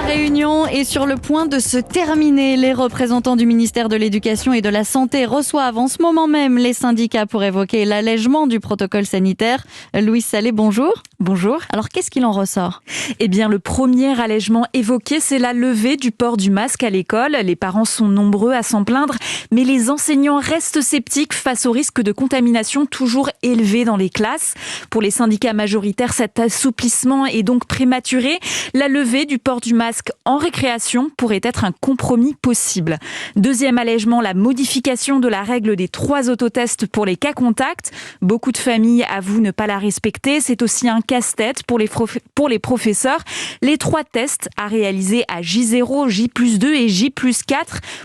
réunion est sur le point de se terminer. Les représentants du ministère de l'Éducation et de la Santé reçoivent en ce moment même les syndicats pour évoquer l'allègement du protocole sanitaire. Louise Salé, bonjour. Bonjour. Alors, qu'est-ce qu'il en ressort ? Eh bien, le premier allègement évoqué, c'est la levée du port du masque à l'école. Les parents sont nombreux à s'en plaindre, mais les enseignants restent sceptiques face au risque de contamination toujours élevé dans les classes. Pour les syndicats majoritaires, cet assouplissement est donc prématuré. La levée du port du masque en récréation pourrait être un compromis possible. Deuxième allègement, la modification de la règle des 3 autotests pour les cas contacts. Beaucoup de familles avouent ne pas la respecter. C'est aussi un casse-tête pour les professeurs. Les 3 tests à réaliser à J0, J+2 et J+4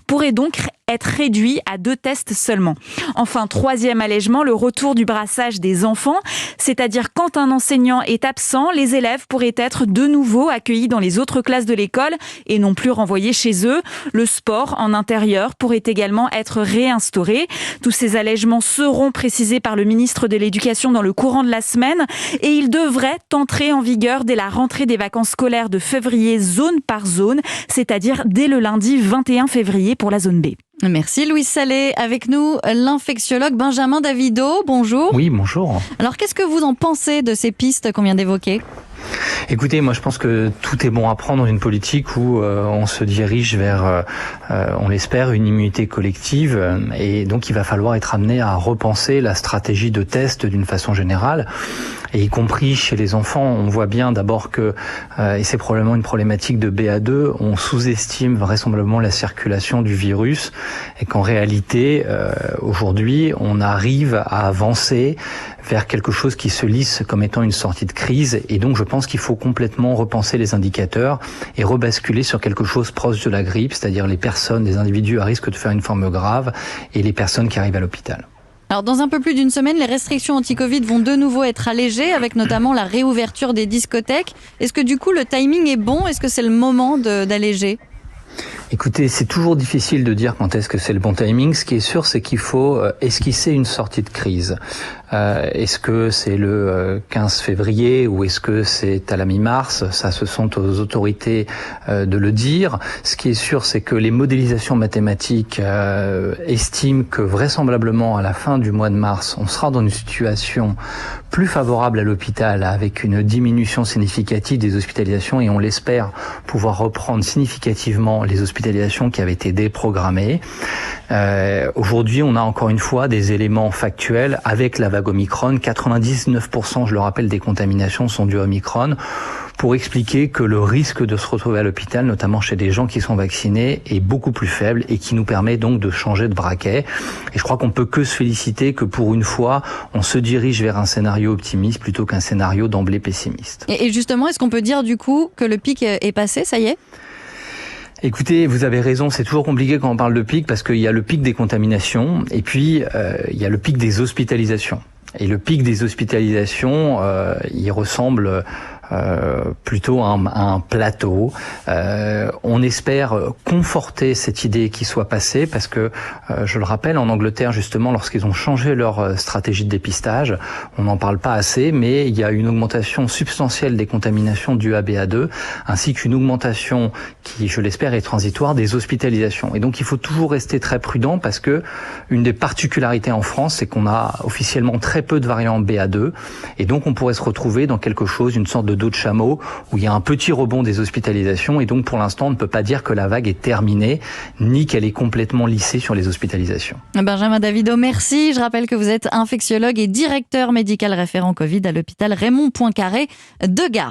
pourraient donc être réduits à 2 tests seulement. Enfin, troisième allègement, le retour du brassage des enfants. C'est-à-dire quand un enseignant est absent, les élèves pourraient être de nouveau accueillis dans les autres classes de l'école et non plus renvoyés chez eux. Le sport en intérieur pourrait également être réinstauré. Tous ces allègements seront précisés par le ministre de l'Éducation dans le courant de la semaine et ils devraient entrer en vigueur dès la rentrée des vacances scolaires de février zone par zone, c'est-à-dire dès le lundi 21 février pour la zone B. Merci Louise Salé. Avec nous, l'infectiologue Benjamin Davido. Bonjour. Oui, bonjour. Alors, qu'est-ce que vous en pensez de ces pistes qu'on vient d'évoquer ? Écoutez, moi je pense que tout est bon à prendre dans une politique où on se dirige vers, on l'espère, une immunité collective et donc il va falloir être amené à repenser la stratégie de test d'une façon générale et y compris chez les enfants. On voit bien d'abord que, et c'est probablement une problématique de BA2, on sous-estime vraisemblablement la circulation du virus et qu'en réalité, aujourd'hui, on arrive à avancer vers quelque chose qui se lisse comme étant une sortie de crise et donc je pense qu'il faut complètement repenser les indicateurs et rebasculer sur quelque chose proche de la grippe, c'est-à-dire les personnes, les individus à risque de faire une forme grave et les personnes qui arrivent à l'hôpital. Alors, dans un peu plus d'une semaine, les restrictions anti-Covid vont de nouveau être allégées, avec notamment la réouverture des discothèques. Est-ce que du coup, le timing est bon ? Est-ce que c'est le moment d'alléger ? Écoutez, c'est toujours difficile de dire quand est-ce que c'est le bon timing. Ce qui est sûr, c'est qu'il faut esquisser une sortie de crise. Est-ce que c'est le 15 février ou est-ce que c'est à la mi-mars ? Ça, ce sont aux autorités de le dire. Ce qui est sûr, c'est que les modélisations mathématiques estiment que vraisemblablement à la fin du mois de mars, on sera dans une situation plus favorable à l'hôpital avec une diminution significative des hospitalisations et on l'espère pouvoir reprendre significativement les hospitalisations qui avaient été déprogrammées. Aujourd'hui, on a encore une fois des éléments factuels avec la vague Omicron. 99%, je le rappelle, des contaminations sont dues à Omicron pour expliquer que le risque de se retrouver à l'hôpital, notamment chez des gens qui sont vaccinés, est beaucoup plus faible et qui nous permet donc de changer de braquet. Et je crois qu'on peut que se féliciter que pour une fois, on se dirige vers un scénario optimiste plutôt qu'un scénario d'emblée pessimiste. Et justement, est-ce qu'on peut dire du coup que le pic est passé, ça y est ? Écoutez, vous avez raison, c'est toujours compliqué quand on parle de pic parce qu'il y a le pic des contaminations et puis il y a le pic des hospitalisations. Et le pic des hospitalisations, il ressemble plutôt à un plateau. On espère conforter cette idée qui soit passée parce que, je le rappelle, en Angleterre, justement, lorsqu'ils ont changé leur stratégie de dépistage, on n'en parle pas assez, mais il y a une augmentation substantielle des contaminations dues à BA2, ainsi qu'une augmentation qui, je l'espère, est transitoire des hospitalisations. Et donc, il faut toujours rester très prudent parce que une des particularités en France, c'est qu'on a officiellement très peu de variants BA2, et donc on pourrait se retrouver dans quelque chose, une sorte de dos de chameau, où il y a un petit rebond des hospitalisations, et donc pour l'instant, on ne peut pas dire que la vague est terminée, ni qu'elle est complètement lissée sur les hospitalisations. Benjamin Davido, merci. Je rappelle que vous êtes infectiologue et directeur médical référent Covid à l'hôpital Raymond Poincaré de Gare.